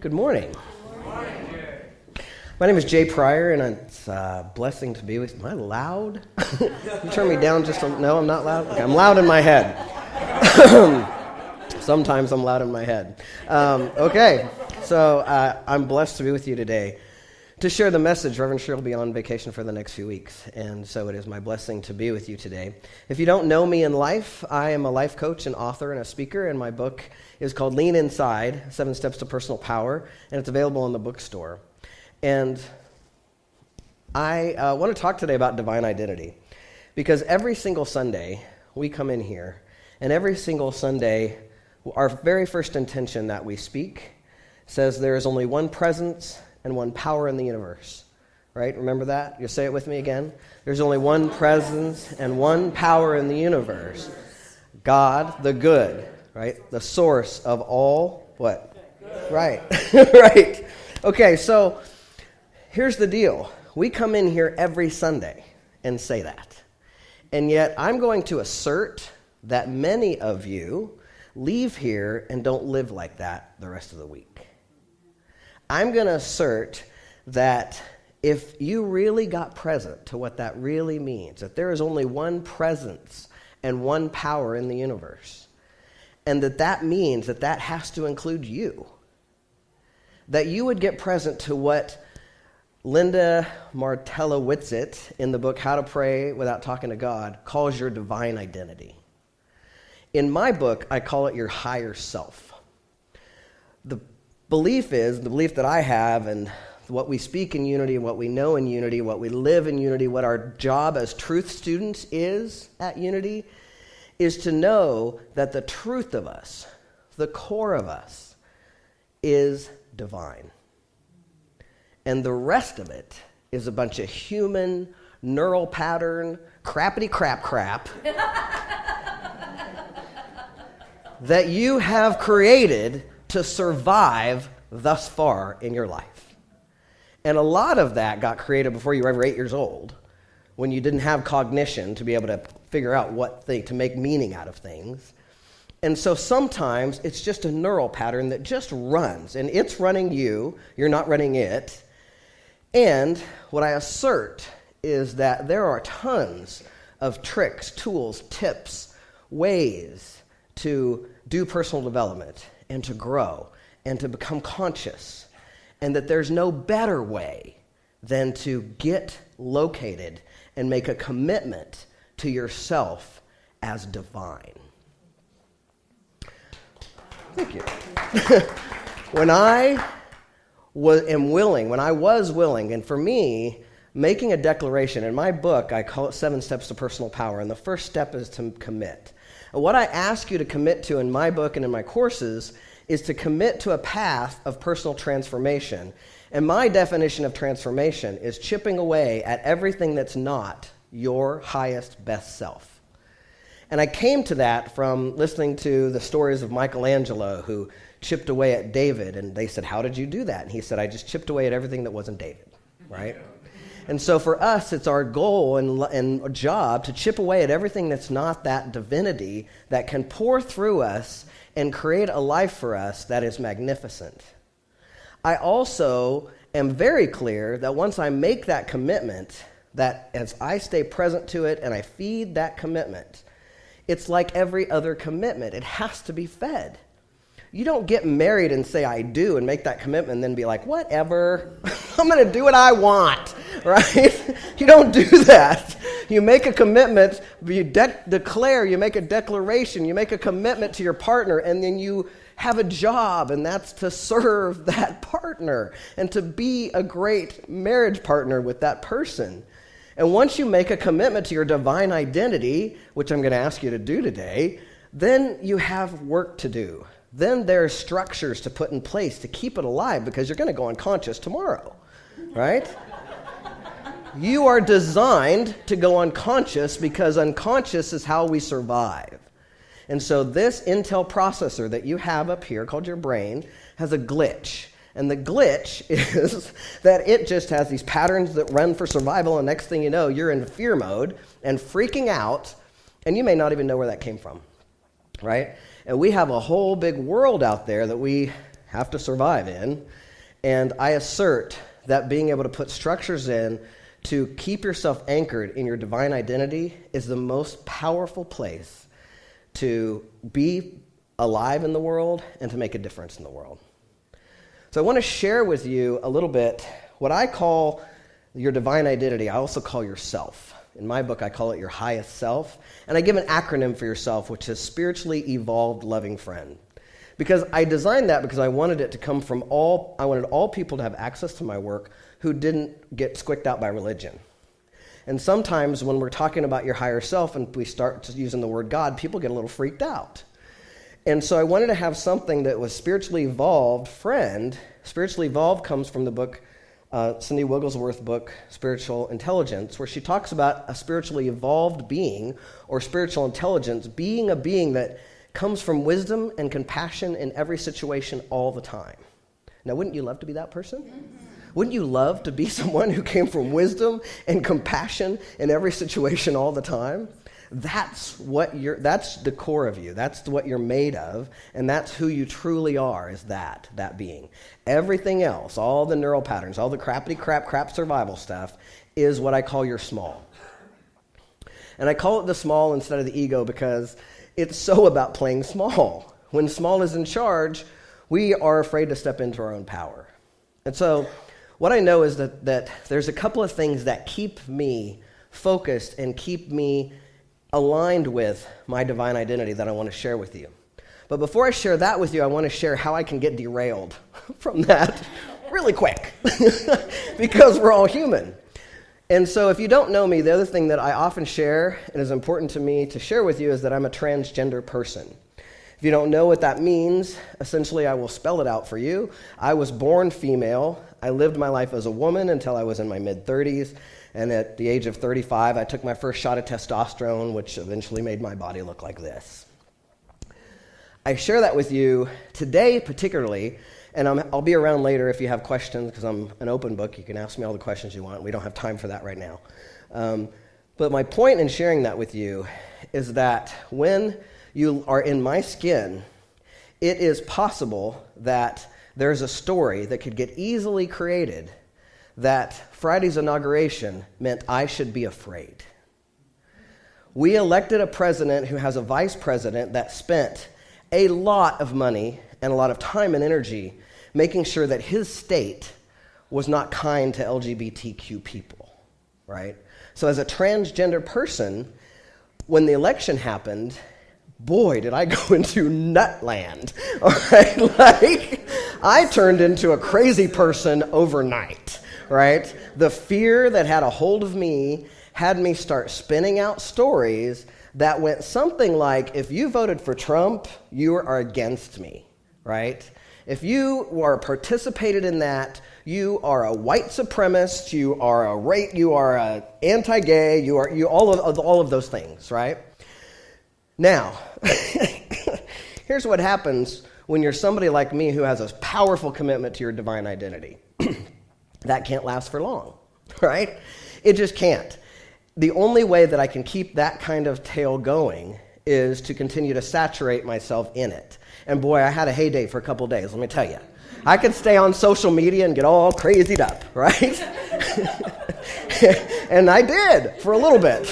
Good morning. My name is Jay Pryor, and it's a blessing to be with you. Am I loud? You turn me down just a... No, I'm not loud? Okay, I'm loud in my head. Sometimes I'm loud in my head. So I'm blessed to be with you today to share the message. Reverend Cheryl will be on vacation for the next few weeks, and so it is my blessing to be with you today. If you don't know me in life, I am a life coach, an author, and a speaker, and my book is called Lean Inside, 7 Steps to Personal Power, and it's available in the bookstore. And I want to talk today about divine identity, because every single Sunday we come in here, and every single Sunday our very first intention that we speak says there is only one presence and one power in the universe, right? Remember that? You say it with me again. There's only one presence and one power in the universe. God, the good, right? The source of all, what? Good. Right, right. Okay, so here's the deal. We come in here every Sunday and say that. And yet I'm going to assert that many of you leave here and don't live like that the rest of the week. I'm going to assert that if you really got present to what that really means, that there is only one presence and one power in the universe, and that means that that has to include you, that you would get present to what Linda Martella-Whitsitt in the book How to Pray Without Talking to God calls your divine identity. In my book, I call it your higher self. The belief that I have, and what we speak in unity, what we know in unity, what we live in unity, what our job as truth students is at unity, is to know that the truth of us, the core of us, is divine. And the rest of it is a bunch of human, neural pattern, crappity crap that you have created to survive thus far in your life. And a lot of that got created before you were ever 8 years old, when you didn't have cognition to be able to figure out to make meaning out of things. And so sometimes it's just a neural pattern that just runs, and it's running you, you're not running it. And what I assert is that there are tons of tricks, tools, tips, ways to do personal development and to grow and to become conscious, and that there's no better way than to get located and make a commitment to yourself as divine. Thank you. When I was willing, and for me, making a declaration, in my book, I call it 7 Steps to Personal Power, and the first step is to commit. And what I ask you to commit to in my book and in my courses is to commit to a path of personal transformation. And my definition of transformation is chipping away at everything that's not your highest, best self. And I came to that from listening to the stories of Michelangelo, who chipped away at David, and they said, "How did you do that?" And he said, "I just chipped away at everything that wasn't David," right? And so for us, it's our goal and job to chip away at everything that's not that divinity that can pour through us and create a life for us that is magnificent. I also am very clear that once I make that commitment, that as I stay present to it and I feed that commitment, it's like every other commitment. It has to be fed. You don't get married and say, "I do," and make that commitment and then be like, "Whatever, I'm going to do what I want," right? You don't do that. You make a commitment, you declare, you make a declaration, you make a commitment to your partner, and then you have a job, and that's to serve that partner and to be a great marriage partner with that person. And once you make a commitment to your divine identity, which I'm going to ask you to do today, then you have work to do. Then there are structures to put in place to keep it alive, because you're going to go unconscious tomorrow, right? You are designed to go unconscious because unconscious is how we survive. And so this Intel processor that you have up here called your brain has a glitch. And the glitch is that it just has these patterns that run for survival, and next thing you know, you're in fear mode and freaking out, and you may not even know where that came from, right? And we have a whole big world out there that we have to survive in. And I assert that being able to put structures in to keep yourself anchored in your divine identity is the most powerful place to be alive in the world and to make a difference in the world. So I want to share with you a little bit what I call your divine identity. I also call yourself. In my book, I call it your highest self. And I give an acronym for yourself, which is spiritually evolved loving friend. Because I designed that because I wanted it to come from I wanted all people to have access to my work who didn't get squicked out by religion. And sometimes when we're talking about your higher self and we start using the word God, people get a little freaked out. And so I wanted to have something that was spiritually evolved friend. Spiritually evolved comes from the book, Cindy Wigglesworth's book, Spiritual Intelligence, where she talks about a spiritually evolved being or spiritual intelligence being a being that comes from wisdom and compassion in every situation all the time. Now, wouldn't you love to be that person? Wouldn't you love to be someone who came from wisdom and compassion in every situation all the time? That's the core of you. That's what you're made of, and that's who you truly are, is that being. Everything else, all the neural patterns, all the crap survival stuff, is what I call your small. And I call it the small instead of the ego because it's so about playing small. When small is in charge, we are afraid to step into our own power. And so what I know is that there's a couple of things that keep me focused and keep me aligned with my divine identity that I want to share with you. But before I share that with you, I want to share how I can get derailed from that really quick because we're all human. And so if you don't know me, the other thing that I often share and is important to me to share with you is that I'm a transgender person. If you don't know what that means, essentially I will spell it out for you. I was born female. I lived my life as a woman until I was in my mid-30s. And at the age of 35, I took my first shot of testosterone, which eventually made my body look like this. I share that with you today particularly, and I'll be around later if you have questions, because I'm an open book. You can ask me all the questions you want. We don't have time for that right now. But my point in sharing that with you is that when you are in my skin, it is possible that there's a story that could get easily created that Friday's inauguration meant I should be afraid. We elected a president who has a vice president that spent a lot of money and a lot of time and energy making sure that his state was not kind to LGBTQ people, right? So as a transgender person, when the election happened, boy, did I go into nutland, all right? Like, I turned into a crazy person overnight. Right? The fear that had a hold of me had me start spinning out stories that went something like, if you voted for Trump, you are against me, right? If you are participated in that, you are a white supremacist, you are a anti-gay, you are all of those things, right? Now, here's what happens when you're somebody like me who has a powerful commitment to your divine identity. That can't last for long, right? It just can't. The only way that I can keep that kind of tail going is to continue to saturate myself in it. And boy, I had a heyday for a couple days, let me tell you. I could stay on social media and get all crazied up, right? And I did for a little bit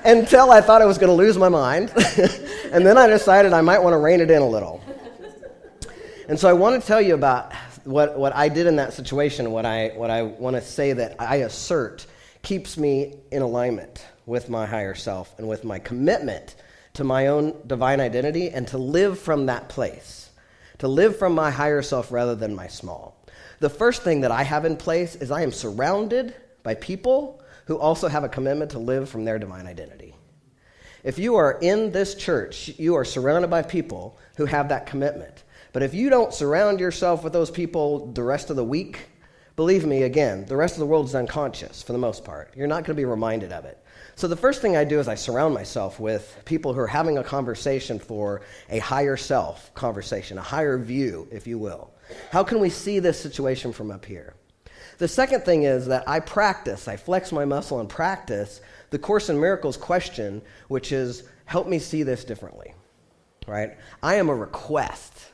until I thought I was going to lose my mind. And then I decided I might want to rein it in a little. And so I want to tell you about what I did in that situation, what I want to say that I assert keeps me in alignment with my higher self and with my commitment to my own divine identity and to live from that place, to live from my higher self rather than my small. The first thing that I have in place is I am surrounded by people who also have a commitment to live from their divine identity. If you are in this church, you are surrounded by people who have that commitment. But if you don't surround yourself with those people the rest of the week, believe me, again, the rest of the world is unconscious for the most part. You're not going to be reminded of it. So the first thing I do is I surround myself with people who are having a conversation for a higher self conversation, a higher view, if you will. How can we see this situation from up here? The second thing is that I flex my muscle and practice the Course in Miracles question, which is, help me see this differently, right? I am a request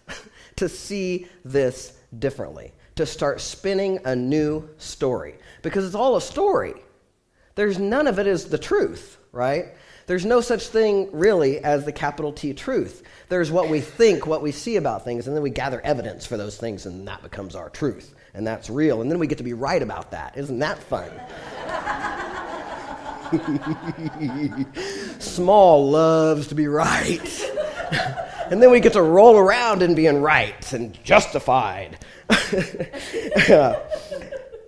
to see this differently, to start spinning a new story. Because it's all a story. There's none of it is the truth, right? There's no such thing really as the capital T truth. There's what we think, what we see about things, and then we gather evidence for those things, and that becomes our truth. And that's real. And then we get to be right about that. Isn't that fun? Small loves to be right. And then we get to roll around in being right and justified.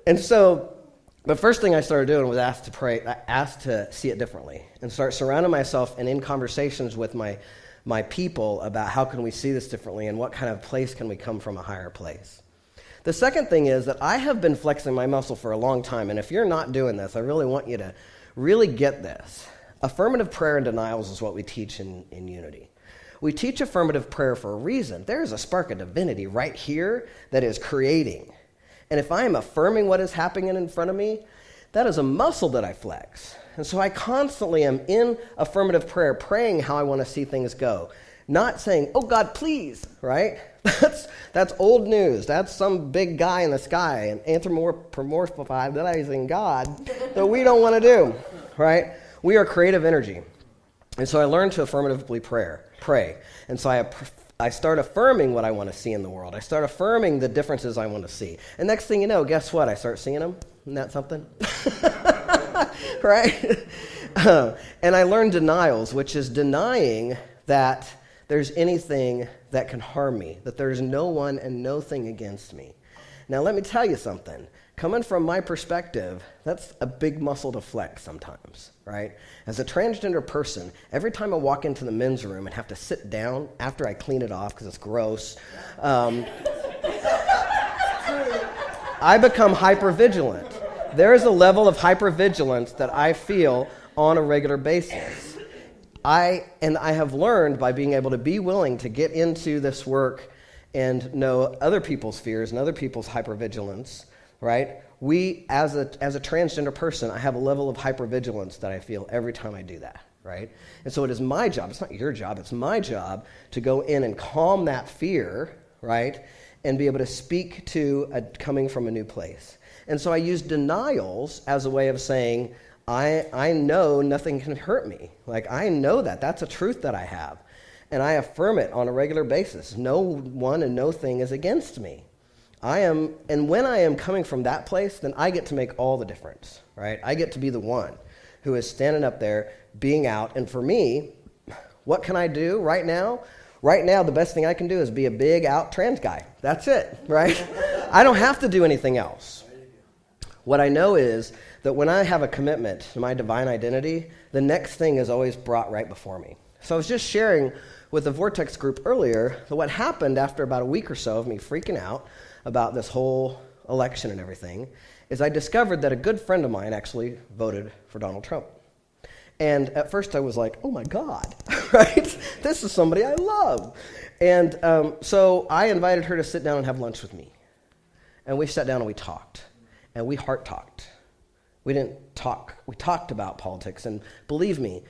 And so the first thing I started doing was asked to see it differently and start surrounding myself and in conversations with my people about how can we see this differently and what kind of place can we come from a higher place. The second thing is that I have been flexing my muscle for a long time, and if you're not doing this, I really want you to really get this. Affirmative prayer and denials is what we teach in Unity. We teach affirmative prayer for a reason. There is a spark of divinity right here that is creating. And if I am affirming what is happening in front of me, that is a muscle that I flex. And so I constantly am in affirmative prayer, praying how I want to see things go. Not saying, oh God, please, right? That's old news. That's some big guy in the sky and anthropomorphizing God that we don't want to do, right? We are creative energy. And so I learned to affirmatively pray. And so I start affirming what I want to see in the world. I start affirming the differences I want to see. And next thing you know, guess what? I start seeing them. Isn't that something? Right? And I learned denials, which is denying that there's anything that can harm me, that there's no one and no thing against me. Now, let me tell you something. Coming from my perspective, that's a big muscle to flex sometimes, right? As a transgender person, every time I walk into the men's room and have to sit down after I clean it off because it's gross, I become hypervigilant. There is a level of hypervigilance that I feel on a regular basis. I have learned by being able to be willing to get into this work and know other people's fears and other people's hypervigilance, right? As a transgender person, I have a level of hypervigilance that I feel every time I do that, right? And so it is my job, it's not your job, it's my job to go in and calm that fear, right? And be able to speak to coming from a new place. And so I use denials as a way of saying, I know nothing can hurt me. Like, I know that. That's a truth that I have. And I affirm it on a regular basis. No one and no thing is against me. And when I am coming from that place, then I get to make all the difference, right? I get to be the one who is standing up there, being out. And for me, what can I do right now? Right now, the best thing I can do is be a big out trans guy. That's it, right? I don't have to do anything else. What I know is that when I have a commitment to my divine identity, the next thing is always brought right before me. So I was just sharing with the Vortex group earlier that what happened after about a week or so of me freaking out about this whole election and everything is I discovered that a good friend of mine actually voted for Donald Trump. And at first I was like, oh my God, right? This is somebody I love. And so I invited her to sit down and have lunch with me. And we sat down and we talked. And we heart talked. We didn't talk. We talked about politics. And believe me,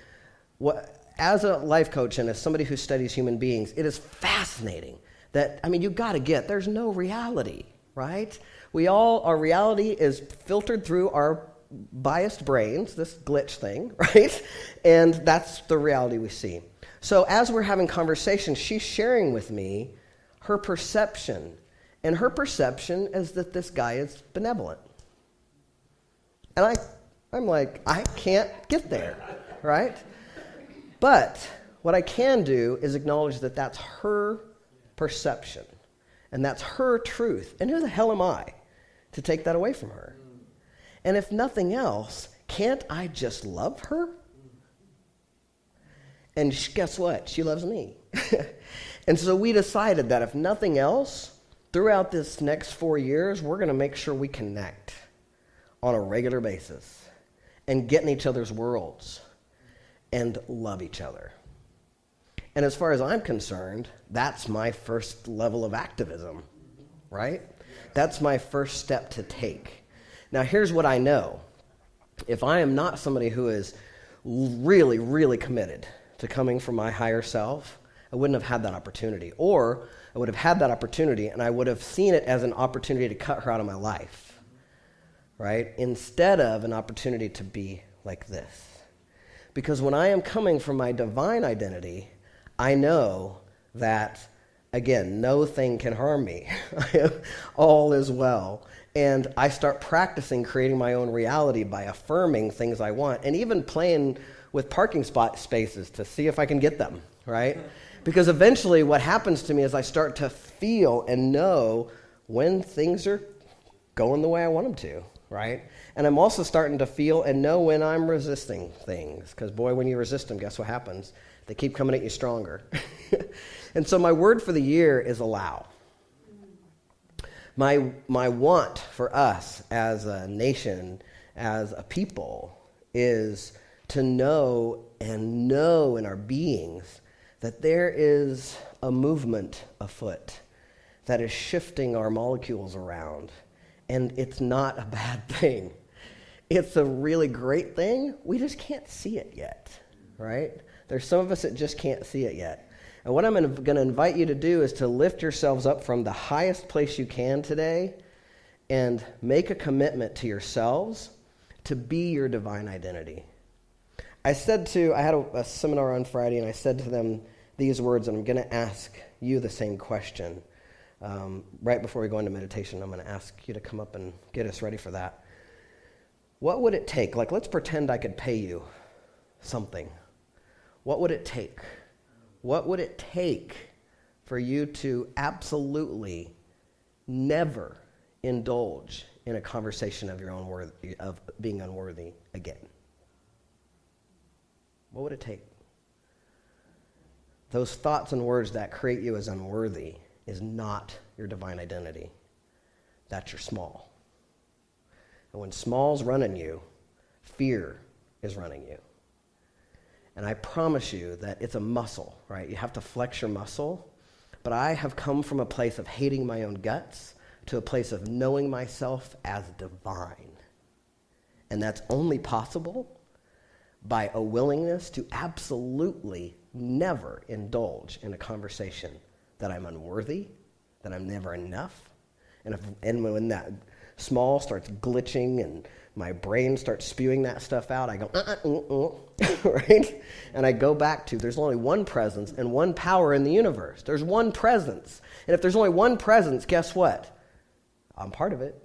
as a life coach and as somebody who studies human beings, it is fascinating that, you've got to get, there's no reality, right? Our reality is filtered through our biased brains, this glitch thing, right? And that's the reality we see. So as we're having conversations, she's sharing with me her perception. And her perception is that this guy is benevolent. And I'm like, I can't get there, right? But what I can do is acknowledge that that's her perception. And that's her truth. And who the hell am I to take that away from her? And if nothing else, can't I just love her? And guess what? She loves me. And so we decided that if nothing else, throughout this next 4 years, we're going to make sure we connect on a regular basis and get in each other's worlds and love each other. And as far as I'm concerned, that's my first level of activism, right? That's my first step to take. Now, here's what I know. If I am not somebody who is really, really committed to coming from my higher self, I wouldn't have had that opportunity. Or I would have had that opportunity, and I would have seen it as an opportunity to cut her out of my life, right? Instead of an opportunity to be like this. Because when I am coming from my divine identity, I know that, again, no thing can harm me. All is well. And I start practicing creating my own reality by affirming things I want, and even playing with parking spot spaces to see if I can get them, right? Because eventually what happens to me is I start to feel and know when things are going the way I want them to, right? And I'm also starting to feel and know when I'm resisting things. Because, boy, when you resist them, guess what happens? They keep coming at you stronger. And so my word for the year is allow. My want for us as a nation, as a people, is to know and know in our beings that there is a movement afoot that is shifting our molecules around. And it's not a bad thing. It's a really great thing. We just can't see it yet, right? There's some of us that just can't see it yet. And what I'm going to invite you to do is to lift yourselves up from the highest place you can today and make a commitment to yourselves to be your divine identity. I had a seminar on Friday, and I said to them these words, and I'm going to ask you the same question. Right before we go into meditation, I'm going to ask you to come up and get us ready for that. What would it take? Like, let's pretend I could pay you something. What would it take? What would it take for you to absolutely never indulge in a conversation of being unworthy again? What would it take? Those thoughts and words that create you as unworthy is not your divine identity. That's your small. And when small's running you, fear is running you. And I promise you that it's a muscle, right? You have to flex your muscle. But I have come from a place of hating my own guts to a place of knowing myself as divine. And that's only possible by a willingness to absolutely never indulge in a conversation that I'm unworthy, that I'm never enough. And when that small starts glitching and my brain starts spewing that stuff out, I go, right? And I go back to, there's only one presence and one power in the universe. There's one presence. And if there's only one presence, guess what? I'm part of it.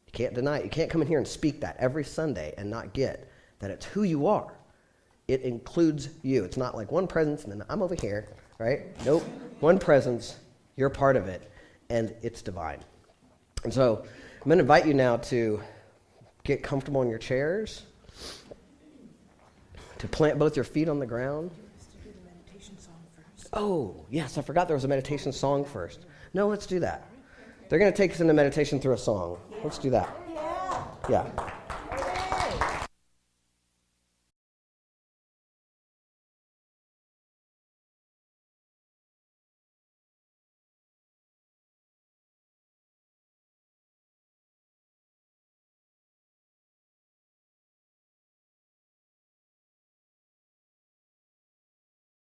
You can't deny it. You can't come in here and speak that every Sunday and not get that it's who you are. It includes you. It's not like one presence and then I'm over here, right? Nope. One presence, you're part of it, and it's divine. And so I'm going to invite you now to get comfortable in your chairs, to plant both your feet on the ground. Let's do the meditation song first. Oh, yes, I forgot there was a meditation song first. No, let's do that. They're going to take us into meditation through a song. Let's do that. Yeah.